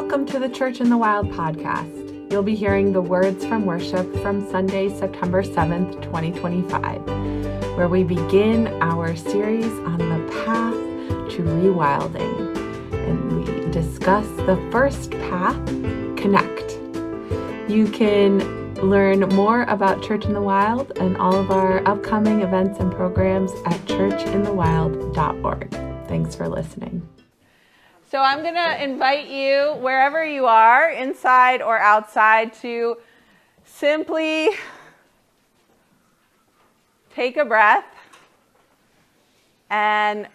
Welcome to the Church in the Wild podcast. You'll be hearing the words from worship from Sunday, September 7th, 2025, where we begin our series on the path to rewilding. And we discuss the first path, connect. You can learn more about Church in the Wild and all of our upcoming events and programs at churchinthewild.org. Thanks for listening. So I'm going to invite you, wherever you are, inside or outside, to simply take a breath and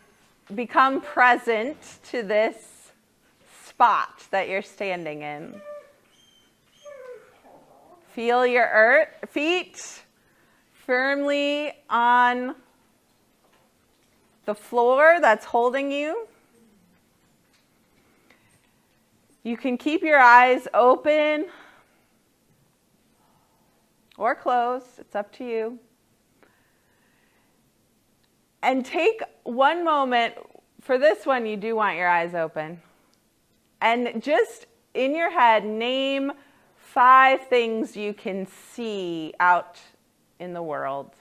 become present to this spot that you're standing in. Feel your feet firmly on the floor that's holding you. You can keep your eyes open or closed. It's up to you. And take one moment. For this one, you do want your eyes open. And just in your head, name 5 things you can see out in the world.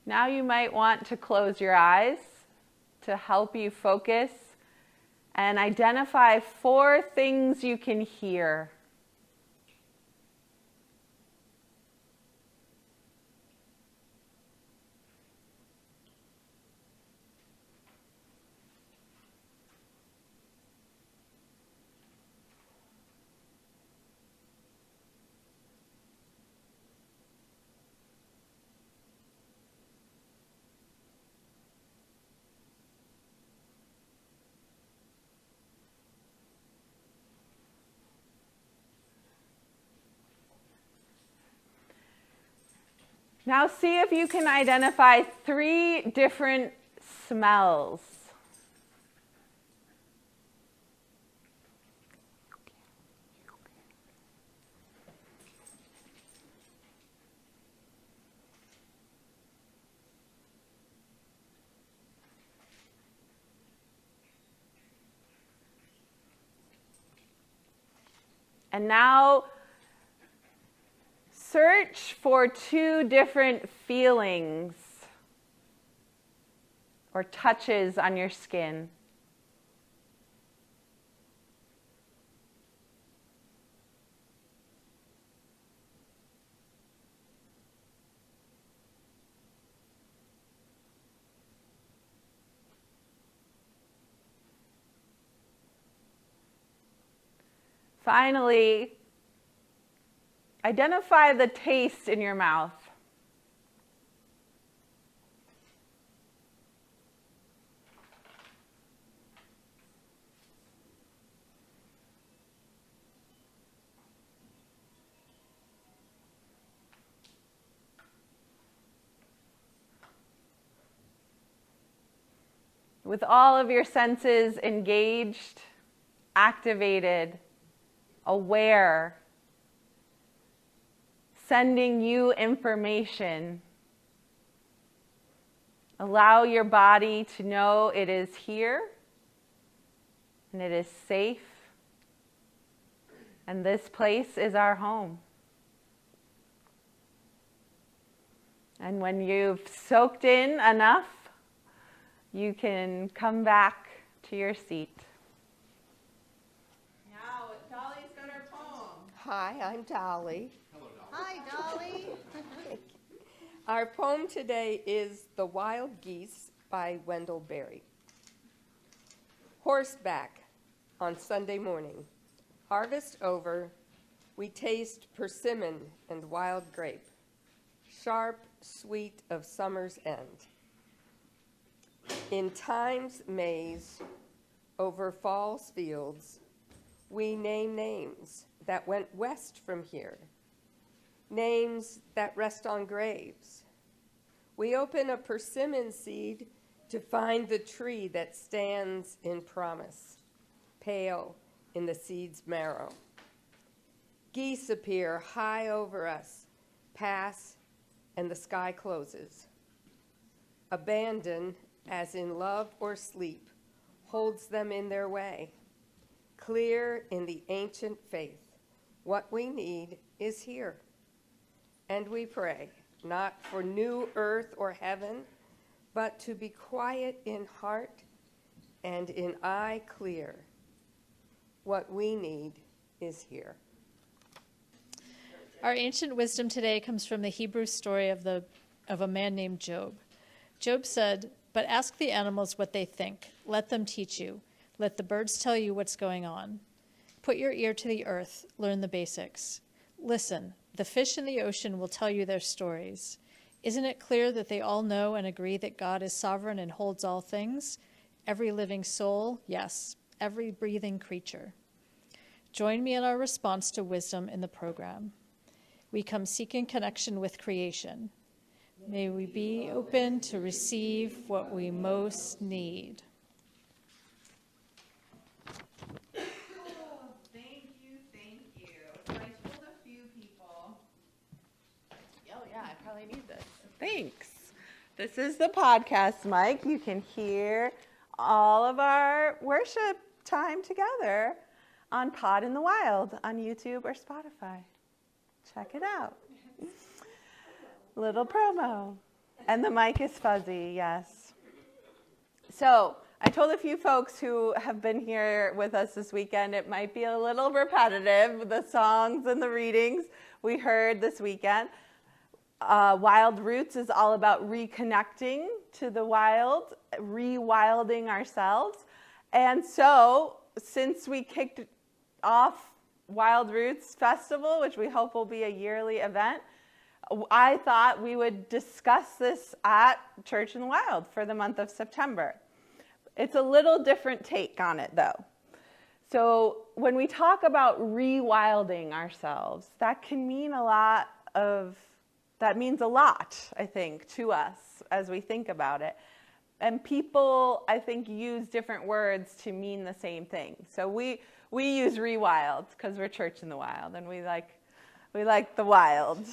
Now you might want to close your eyes to help you focus and identify 4 things you can hear. Now see if you can identify 3 different smells. And now search for 2 different feelings or touches on your skin. Finally, identify the taste in your mouth. With all of your senses engaged, activated, aware, sending you information. Allow your body to know it is here and it is safe, and this place is our home. And when you've soaked in enough, you can come back to your seat. Now, Dolly's got her poem. Hi, I'm Dolly. Hi, Dolly. Our poem today is The Wild Geese by Wendell. Horseback on Sunday morning. Harvest over, we taste persimmon and wild grape, sharp, sweet of summer's end. In time's maze, over fall's fields, We name names that went west from here, names that rest on graves. We open a persimmon seed to find the tree that stands in promise, pale in the seed's marrow. Geese appear high over us, pass, and the sky closes. Abandon, as in love or sleep, holds them in their way. Clear in the ancient faith, what we need is here. And we pray, not for new earth or heaven, but to be quiet in heart and in eye clear. What we need is here. Our ancient wisdom today comes from the Hebrew story of a man named Job. Job said, "But ask the animals what they think. Let them teach you. Let the birds tell you what's going on. Put your ear to the earth. Learn the basics. Listen, the fish in the ocean will tell you their stories. Isn't it clear that they all know and agree that God is sovereign and holds all things? Every living soul, yes, every breathing creature." Join me in our response to wisdom in the program. We come seeking connection with creation. May we be open to receive what we most need. Thank you. So I told a few people, oh yeah, I probably need this. Thanks. This is the podcast mic. You can hear all of our worship time together on Pod in the Wild on YouTube or Spotify. Check it out. Little promo. And the mic is fuzzy, yes. So I told a few folks who have been here with us this weekend, it might be a little repetitive, the songs and the readings we heard this weekend. Wild Roots is all about reconnecting to the wild, rewilding ourselves. And so since we kicked off Wild Roots Festival, which we hope will be a yearly event, I thought we would discuss this at Church in the Wild for the month of September. It's a little different take on it, though. So when we talk about rewilding ourselves, that means a lot, I think, to us as we think about it. And people, I think, use different words to mean the same thing. So we use rewild because we're Church in the Wild, and we like the wild.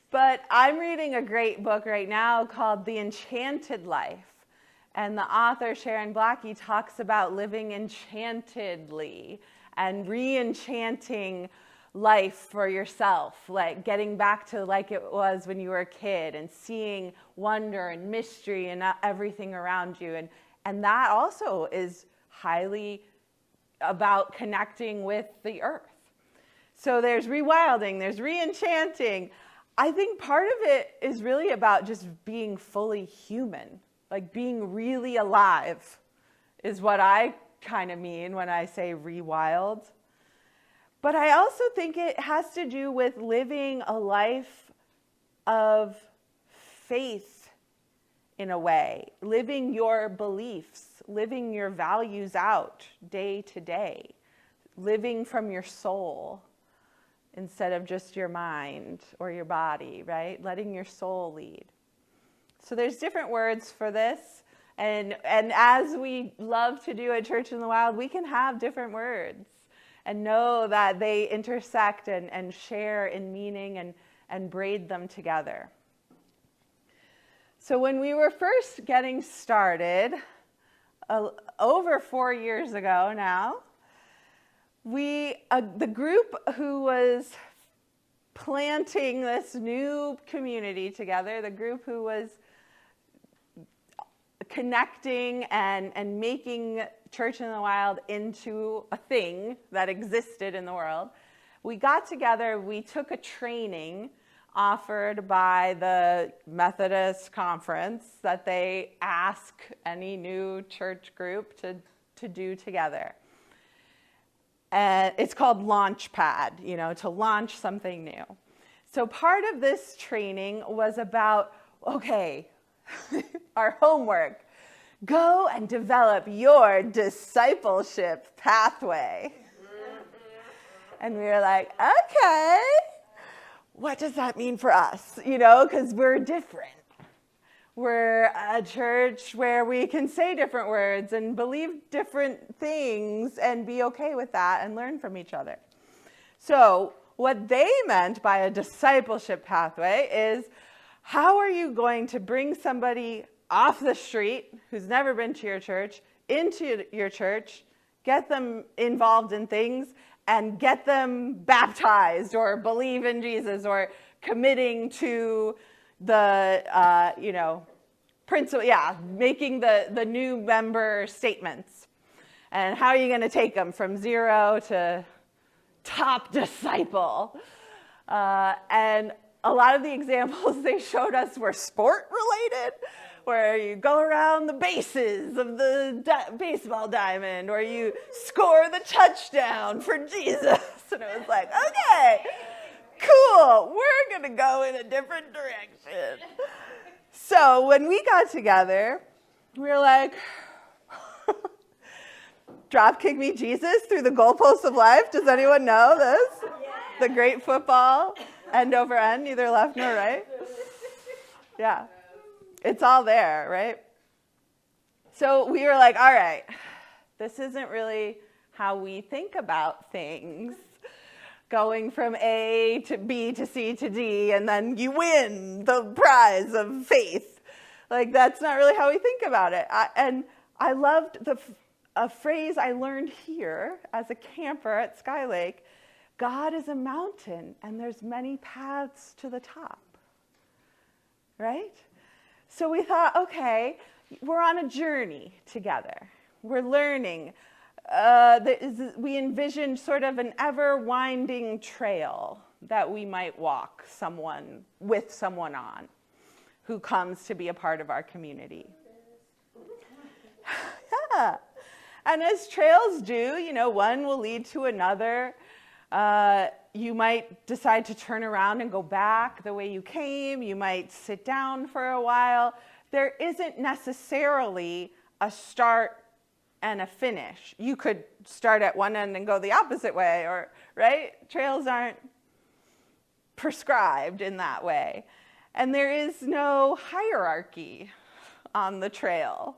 But I'm reading a great book right now called The Enchanted Life. And the author, Sharon Blackie, talks about living enchantedly and re-enchanting life for yourself, like getting back to like it was when you were a kid and seeing wonder and mystery and everything around you. And that also is highly about connecting with the earth. So there's rewilding, there's re-enchanting. I think part of it is really about just being fully human, like being really alive is what I kind of mean when I say rewild. But I also think it has to do with living a life of faith in a way, living your beliefs, living your values out day to day, living from your soul instead of just your mind or your body, right? Letting your soul lead. So there's different words for this. And as we love to do at Church in the Wild, we can have different words and know that they intersect and share in meaning and braid them together. So when we were first getting started, over 4 years ago now, the group who was planting this new community together, the group who was connecting and making Church in the Wild into a thing that existed in the world, we got together, we took a training offered by the Methodist Conference that they ask any new church group to do together. And it's called Launchpad, to launch something new. So part of this training was about, okay, our homework, go and develop your discipleship pathway. And we were like, okay, what does that mean for us? Because we're different. We're a church where we can say different words and believe different things and be okay with that and learn from each other. So what they meant by a discipleship pathway is, how are you going to bring somebody off the street who's never been to your church into your church, get them involved in things, and get them baptized or believe in Jesus or committing to the, principle, making the new member statements. And how are you going to take them from 0 to top disciple? And a lot of the examples they showed us were sport related, where you go around the bases of the baseball diamond, or you score the touchdown for Jesus. And it was like, okay, cool, we're going to go in a different direction. So when we got together, we were like, drop kick me Jesus through the goalposts of life. Does anyone know this? Yeah. The great football, end over end, neither left nor right. Yeah. It's all there, right? So we were like, all right, this isn't really how we think about things. Going from A to B to C to D, and then you win the prize of faith. Like, that's not really how we think about it. I loved a phrase I learned here as a camper at Sky Lake. God is a mountain, and there's many paths to the top. Right? So we thought, okay, we're on a journey together. We're learning. We envisioned sort of an ever-winding trail that we might walk with someone on who comes to be a part of our community. Yeah. And as trails do, one will lead to another. You might decide to turn around and go back the way you came. You might sit down for a while. There isn't necessarily a start and a finish. You could start at one end and go the opposite way, right? Trails aren't prescribed in that way. And there is no hierarchy on the trail.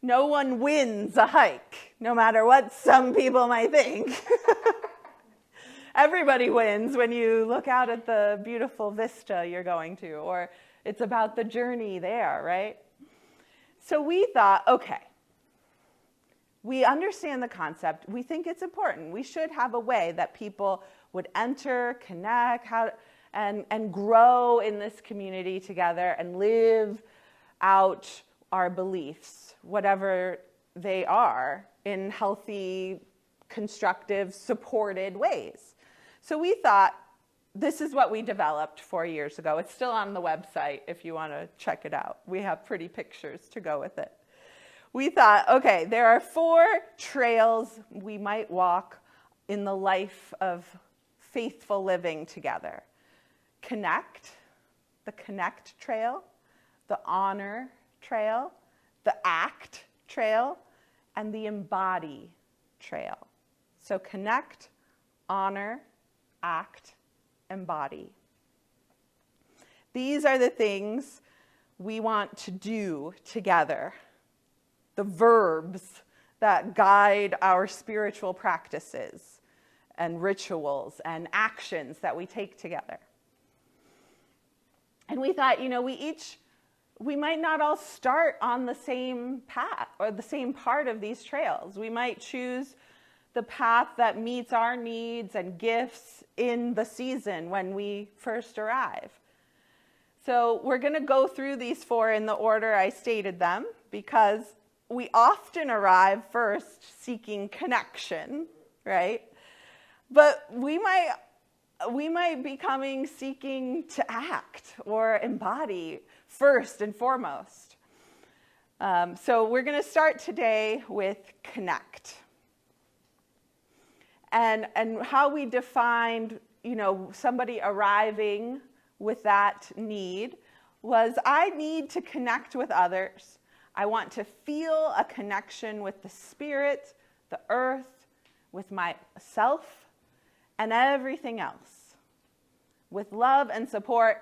No one wins a hike, no matter what some people might think. Everybody wins when you look out at the beautiful vista you're going to, or it's about the journey there, right? So we thought, okay, we understand the concept. We think it's important. We should have a way that people would enter, connect, and grow in this community together and live out our beliefs, whatever they are, in healthy, constructive, supported ways. So we thought, this is what we developed 4 years ago. It's still on the website if you want to check it out. We have pretty pictures to go with it. We thought, okay, there are 4 trails we might walk in the life of faithful living together. Connect, the connect trail, the honor trail, the act trail, and the embody trail. So connect, honor, act, embody. These are the things we want to do together, the verbs that guide our spiritual practices and rituals and actions that we take together. And we thought, we might not all start on the same path or the same part of these trails. We might choose the path that meets our needs and gifts in the season when we first arrive. So we're going to go through these 4 in the order I stated them, because we often arrive first seeking connection, right? But we might be coming seeking to act or embody first and foremost. So we're going to start today with connect. And how we defined, somebody arriving with that need was, I need to connect with others. I want to feel a connection with the spirit, the earth, with myself, and everything else. With love and support,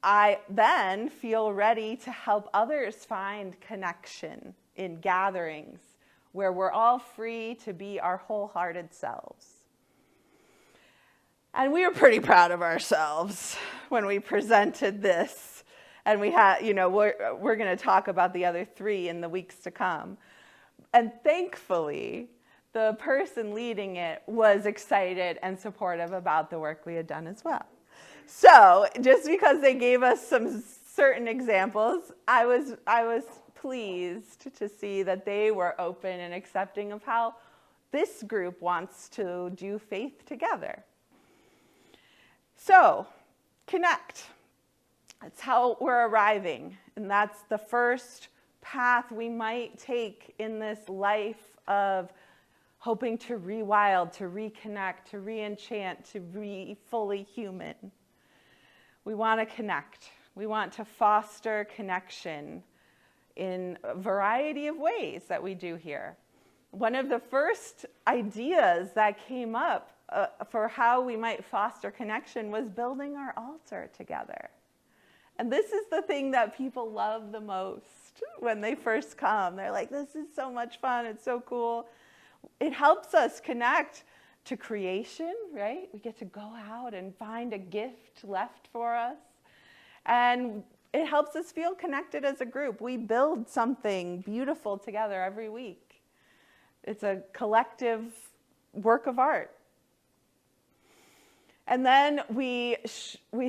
I then feel ready to help others find connection in gatherings where we're all free to be our wholehearted selves. And we were pretty proud of ourselves when we presented this. And we had, we're going to talk about the other 3 in the weeks to come. And thankfully, the person leading it was excited and supportive about the work we had done as well. So just because they gave us some certain examples, I was pleased to see that they were open and accepting of how this group wants to do faith together. So, connect. That's how we're arriving. And that's the first path we might take in this life of hoping to rewild, to reconnect, to re-enchant, to be fully human. We want to connect. We want to foster connection in a variety of ways that we do here. One of the first ideas that came up for how we might foster connection was building our altar together. And this is the thing that people love the most when they first come. They're like, this is so much fun. It's so cool. It helps us connect to creation, right? We get to go out and find a gift left for us. And it helps us feel connected as a group. We build something beautiful together every week. It's a collective work of art. And then we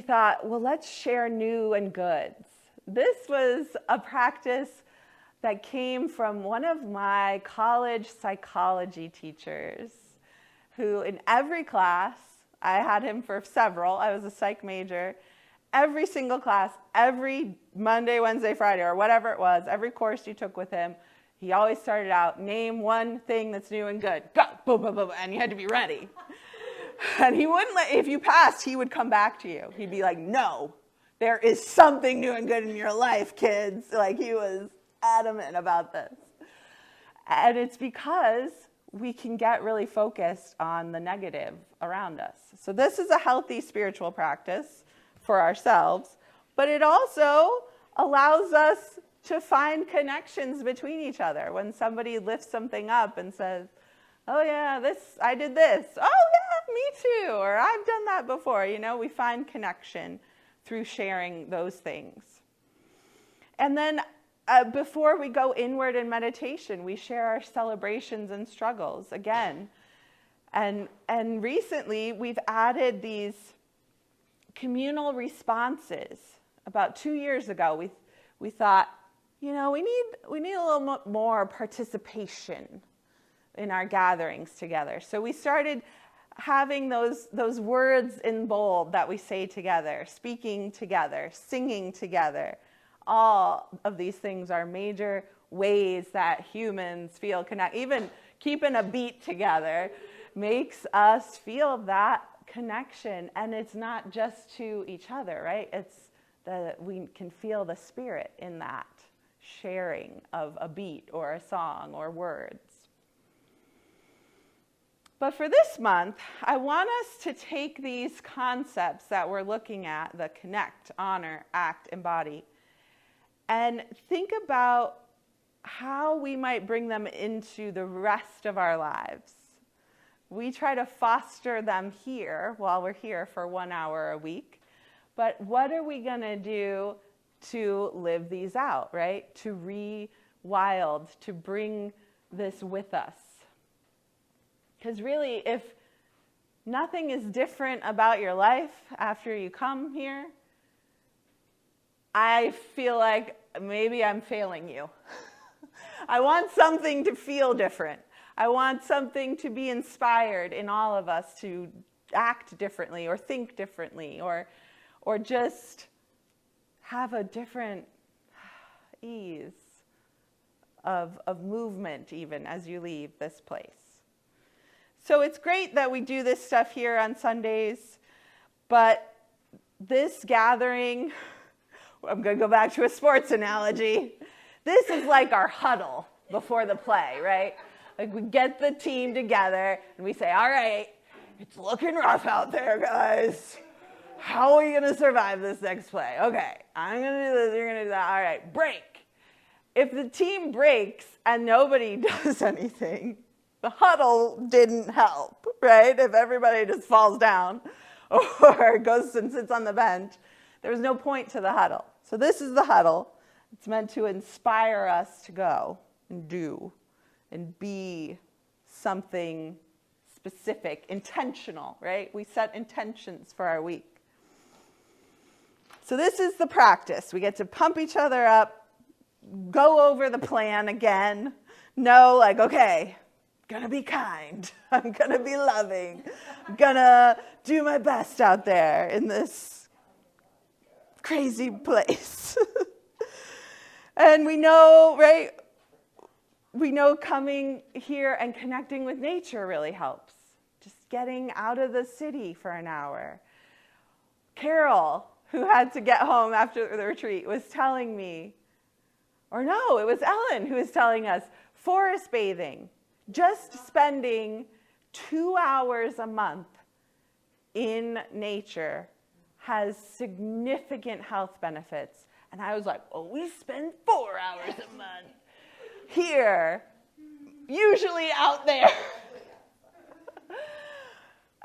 thought, well, let's share new and goods. This was a practice that came from one of my college psychology teachers, who in every class, I had him for several, I was a psych major, every single class, every Monday, Wednesday, Friday, or whatever it was, every course you took with him, he always started out, name one thing that's new and good. Go, boom, boom, boom, and you had to be ready. And he wouldn't if you passed, he would come back to you. He'd be like, no, there is something new and good in your life, kids. Like, he was adamant about this. And it's because we can get really focused on the negative around us. So this is a healthy spiritual practice for ourselves, but it also allows us to find connections between each other. When somebody lifts something up and says, oh yeah, I did this. Oh yeah, me too. Or I've done that before. We find connection through sharing those things. And then before we go inward in meditation, we share our celebrations and struggles again. And recently we've added these communal responses. About 2 years ago, we thought, we need a little more participation in our gatherings together. So we started having those words in bold that we say together, speaking together, singing together. All of these things are major ways that humans feel connected. Even keeping a beat together makes us feel that connection. And it's not just to each other, right? It's that we can feel the spirit in that sharing of a beat or a song or words. But for this month, I want us to take these concepts that we're looking at, the connect, honor, act, embody, and think about how we might bring them into the rest of our lives. We try to foster them here while we're here for 1 hour a week, but what are we going to do to live these out, right? To rewild, to bring this with us. Because really, if nothing is different about your life after you come here, I feel like maybe I'm failing you. I want something to feel different. I want something to be inspired in all of us to act differently or think differently or just have a different ease of movement even as you leave this place. So it's great that we do this stuff here on Sundays, but this gathering, I'm going to go back to a sports analogy. This is like our huddle before the play, right? Like we get the team together and we say, all right, it's looking rough out there, guys. How are we going to survive this next play? Okay, I'm going to do this, you're going to do that. All right, break. If the team breaks and nobody does anything, the huddle didn't help, right? If everybody just falls down or goes and sits on the bench, there was no point to the huddle. So this is the huddle. It's meant to inspire us to go and do and be something specific, intentional, right? We set intentions for our week. So this is the practice. We get to pump each other up, go over the plan again, know like, okay, gonna be kind, I'm gonna be loving, I'm gonna do my best out there in this crazy place. And we know, right, we know coming here and connecting with nature really helps. Just getting out of the city for an hour. Carol, who had to get home after the retreat, was telling me, or no, it was Ellen who was telling us, forest bathing, just spending 2 hours a month in nature has significant health benefits. And I was like, well, we spend 4 hours a month here, usually out there.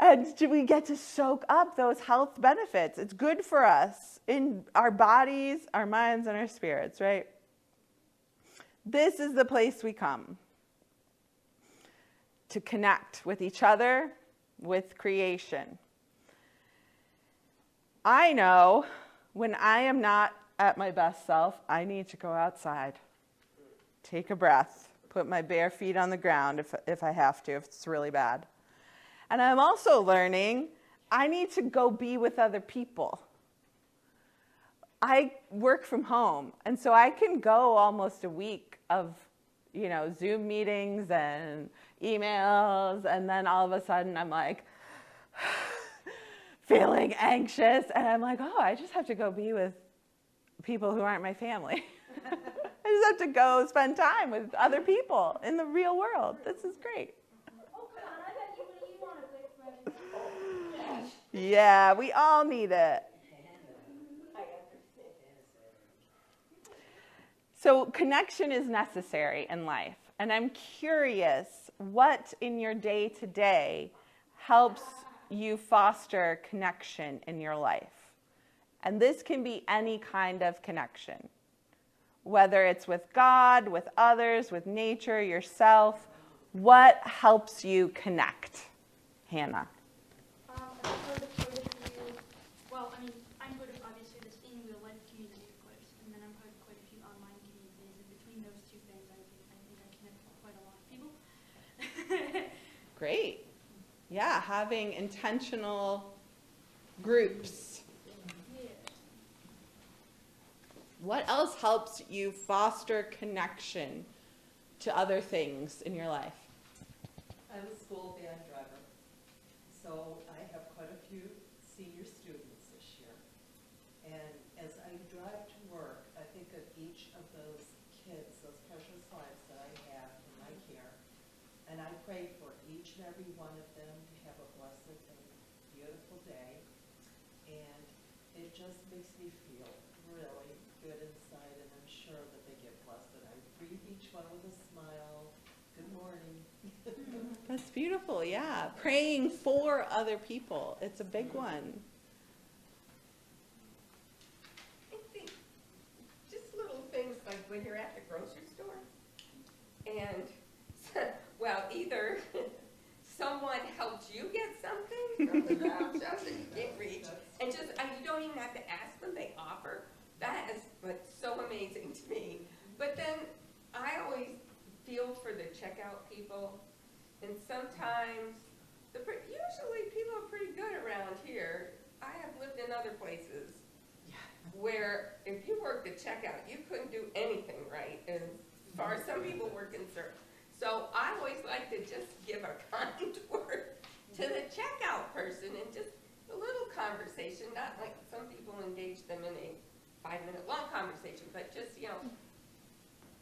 And we get to soak up those health benefits. It's good for us in our bodies, our minds, and our spirits, right? This is the place we come to connect with each other, with creation. I know when I am not at my best self, I need to go outside, take a breath, put my bare feet on the ground if I have to, if it's really bad. And I'm also learning I need to go be with other people. I work from home, and so I can go almost a week of, Zoom meetings and emails, and then all of a sudden I'm like feeling anxious, and I'm like, oh, I just have to go be with people who aren't my family. I just have to go spend time with other people in the real world. This is great. Yeah, we all need it. So connection is necessary in life. And I'm curious, what in your day-to-day helps you foster connection in your life? And this can be any kind of connection, whether it's with God, with others, with nature, yourself. What helps you connect? Hannah. I've heard of quite a few, I'm good at obviously this in real life community, of course, and then I've heard quite a few online communities, and between those two things, I think I connect with quite a lot of people. Great. Yeah, having intentional groups. Yeah. What else helps you foster connection to other things in your life? I'm a school van driver, so I have quite a few senior students this year. And as I drive to work, I think of each of those kids, those precious lives that I have in my care. And I pray for each and every one of them to have a blessed and beautiful day. And it just makes me feel really good inside, and I'm sure that they get blessed. And I greet each one with a smile. Good morning. That's beautiful, yeah. Praying for other people. It's a big one. I think just little things like when you're at the grocery store and, well, either someone helps you get something from the ground shelf that you can't reach, and just, you don't even have to ask them, they offer. That is what's so amazing to me. But then I always feel for the checkout people, and sometimes, usually people are pretty good around here. I have lived in other places where if you worked the checkout, you couldn't do anything right as far as some people were concerned. So I always like to just give a kind word to the checkout person and just a little conversation, not like some people engage them in a 5-minute long conversation, but just,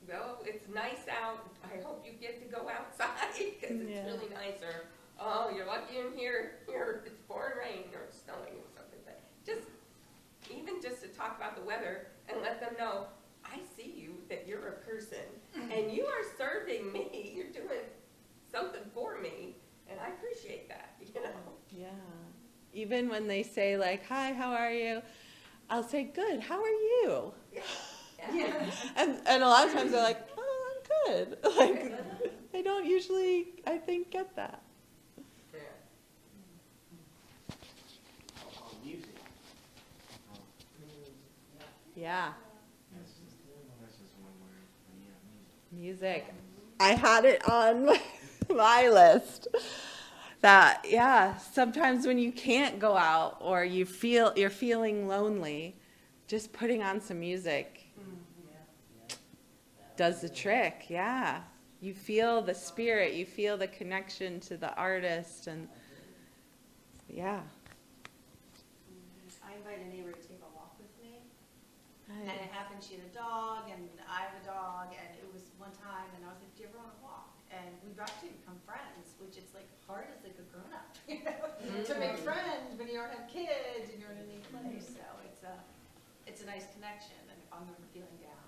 well, it's nice out. I hope you get to go outside because it's really nice. Or, oh, you're lucky in here, it's pouring rain or it's snowing or something. But just to talk about the weather and let them know, I see you, that you're a person, and you are serving me. You're doing something for me, and I appreciate that, Yeah. Even when they say like, hi, how are you? I'll say, good, how are you? Yeah. And a lot of times they're like, oh, I'm good. Like, they don't usually, I think, get that. Yeah. Music. Yeah. That's just one word, but yeah, Music. I had it on my list. That, yeah, sometimes when you can't go out or you're feeling lonely, just putting on some music does the trick. Yeah. You feel the spirit, you feel the connection to the artist, and yeah. I invited a neighbor to take a walk with me. And it happened, she had a dog, and I have a dog, and it was one time, and I was like, do you ever want to walk? And we've actually become friends, which it's like hard as like a grown-up, to make friends when you don't have kids and you're in a new place. So it's a nice connection, and if I'm ever feeling down,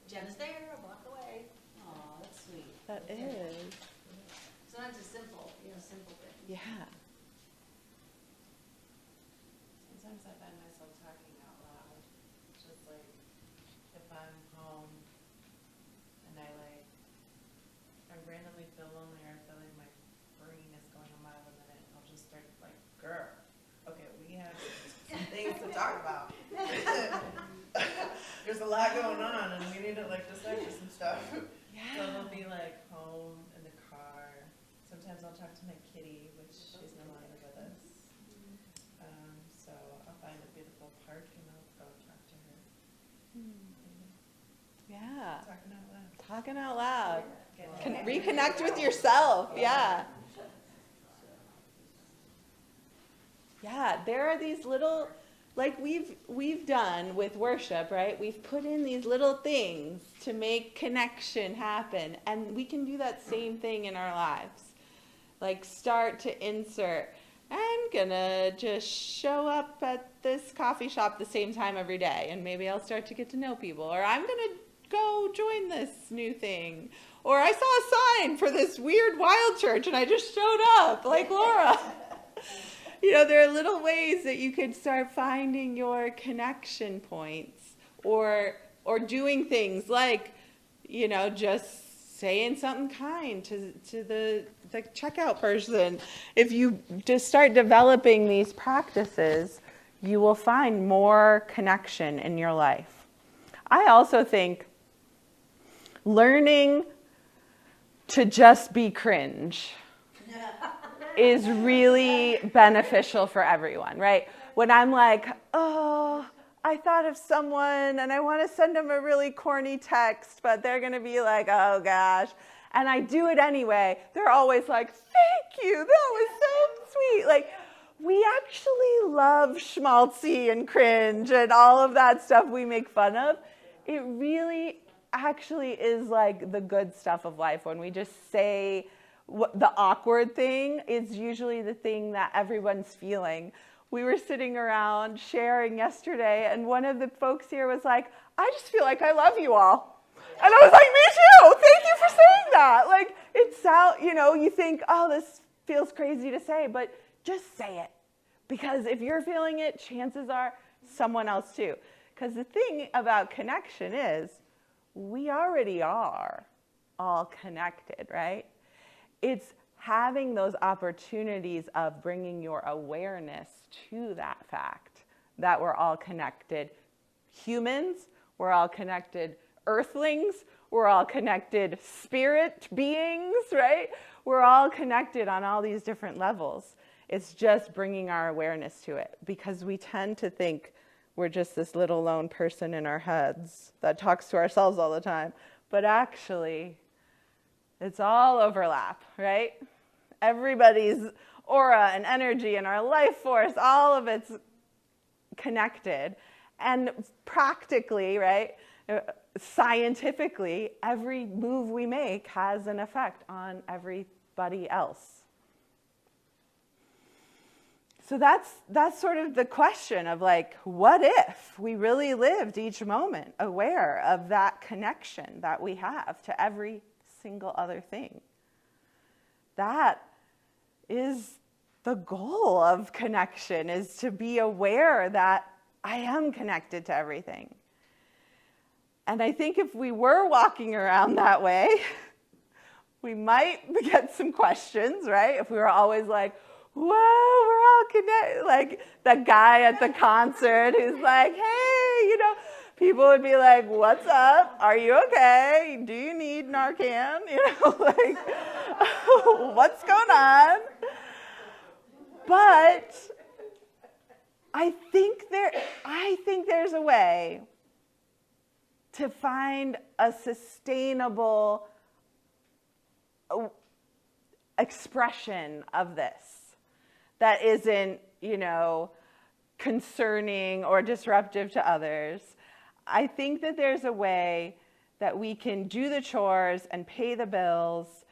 Jen is there, a block away. Aw, that's sweet. That is. Sometimes it's simple, simple things. Yeah. Sometimes I find myself talking out loud, just like if I'm home and I randomly feel lonely or I feel like my brain is going a mile a minute, I'll just start like, girl, okay, we have some things to talk about. There's a lot going on and we need to like decipher some stuff. Yeah. So it'll be like home, in the car. Sometimes I'll talk to my kitty, which she's no longer with us. So I'll find a beautiful park and I'll go talk to her. Yeah. Talking out loud. Talking out loud. Getting Reconnect with yourself. Yeah. Yeah, there are these little, like we've done with worship, right? We've put in these little things to make connection happen, and we can do that same thing in our lives. Like start to insert, I'm gonna just show up at this coffee shop the same time every day, and maybe I'll start to get to know people, or I'm gonna go join this new thing, or I saw a sign for this weird wild church and I just showed up, like Laura. There are little ways that you could start finding your connection points, or doing things like, just saying something kind to the checkout person. If you just start developing these practices, you will find more connection in your life. I also think learning to just be cringe is really beneficial for everyone, right? When I'm like, oh, I thought of someone and I want to send them a really corny text, but they're going to be like, oh gosh. And I do it anyway. They're always like, thank you. That was so sweet. Like, we actually love schmaltzy and cringe and all of that stuff we make fun of. It really actually is like the good stuff of life. When we just say the awkward thing is usually the thing that everyone's feeling. We were sitting around sharing yesterday, and one of the folks here was like, I just feel like I love you all. And I was like, me too. Thank you for saying that. Like, it's out, you think, oh, this feels crazy to say, but just say it. Because if you're feeling it, chances are someone else too. Because the thing about connection is we already are all connected, right? It's having those opportunities of bringing your awareness to that fact that we're all connected. Humans, we're all connected. Earthlings, we're all connected. Spirit beings, right? We're all connected on all these different levels. It's just bringing our awareness to it, because we tend to think we're just this little lone person in our heads that talks to ourselves all the time. But actually, it's all overlap, right? Everybody's aura and energy and our life force, all of it's connected. And practically, right, scientifically, every move we make has an effect on everybody else. So that's sort of the question of like, what if we really lived each moment aware of that connection that we have to every single other thing? That is the goal of connection, is to be aware that I am connected to everything. And I think if we were walking around that way, we might get some questions, right? If we were always like, whoa, we're all connected. Like that guy at the concert who's like, hey, people would be like, what's up? Are you okay? Do you need Narcan? Like, what's going on? But I think there's a way to find a sustainable expression of this that isn't, concerning or disruptive to others. I think that there's a way that we can do the chores and pay the bills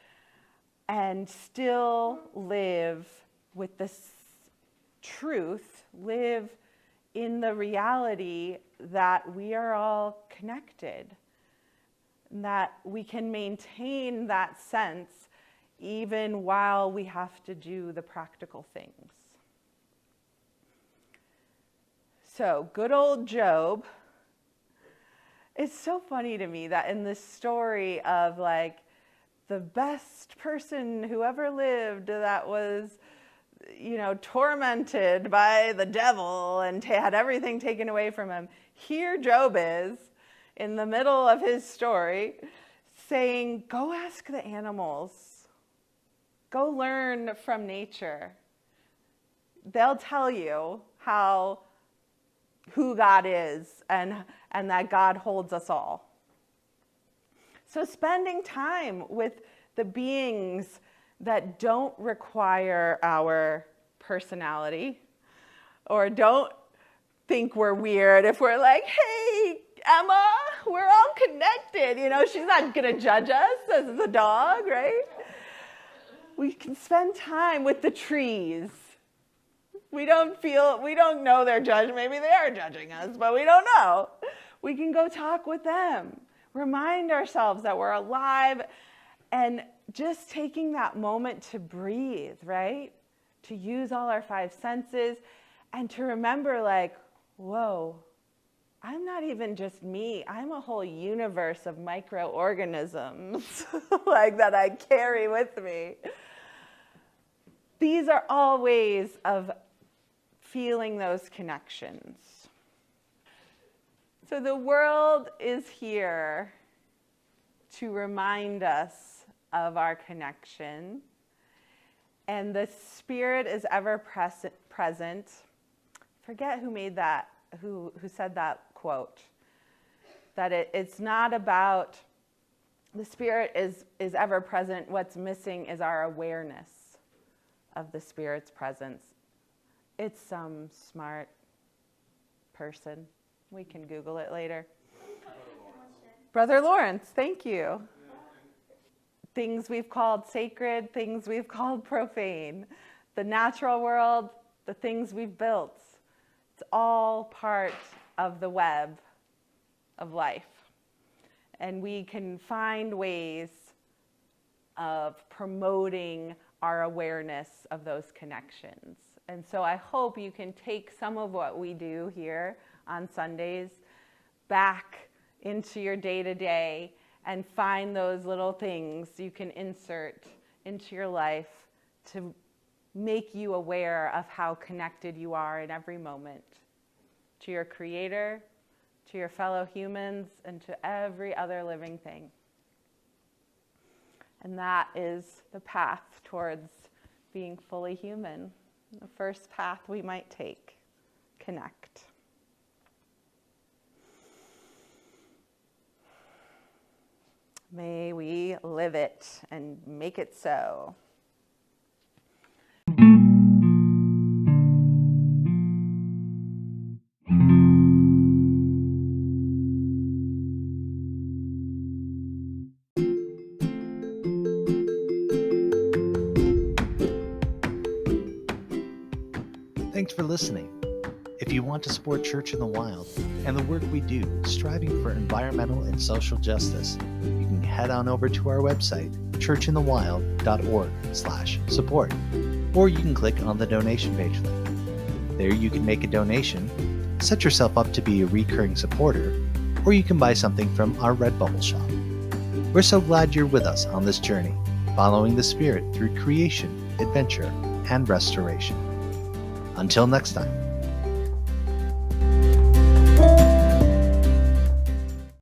and still live with this truth, live in the reality that we are all connected, and that we can maintain that sense even while we have to do the practical things. So, good old Job. It's so funny to me that in this story of like the best person who ever lived that was, tormented by the devil and had everything taken away from him, here Job is in the middle of his story saying, go ask the animals. Go learn from nature. They'll tell you who God is and that God holds us all. So spending time with the beings that don't require our personality or don't think we're weird if we're like, hey, Emma, we're all connected. She's not going to judge us as the dog, right? We can spend time with the trees. We don't know they're judging. Maybe they are judging us, but we don't know. We can go talk with them. Remind ourselves that we're alive, and just taking that moment to breathe, right? To use all our 5 senses and to remember like, whoa, I'm not even just me. I'm a whole universe of microorganisms like that I carry with me. These are all ways of feeling those connections. So the world is here to remind us of our connection, and the Spirit is ever present. Forget who made that, who said that quote. That it's not about the Spirit is ever present. What's missing is our awareness of the Spirit's presence. It's some smart person. We can Google it later. Brother Lawrence, thank you. Things we've called sacred, things we've called profane. The natural world, the things we've built. It's all part of the web of life. And we can find ways of promoting our awareness of those connections. And so I hope you can take some of what we do here on Sundays back into your day-to-day and find those little things you can insert into your life to make you aware of how connected you are in every moment to your Creator, to your fellow humans, and to every other living thing. And that is the path towards being fully human. The first path we might take. Connect. May we live it and make it so. Thanks for listening. If you want to support Church in the Wild and the work we do striving for environmental and social justice, you can head on over to our website, churchinthewild.org/support, or you can click on the donation page link. There you can make a donation, set yourself up to be a recurring supporter, or you can buy something from our Redbubble shop. We're so glad you're with us on this journey, following the Spirit through creation, adventure, and restoration. Until next time.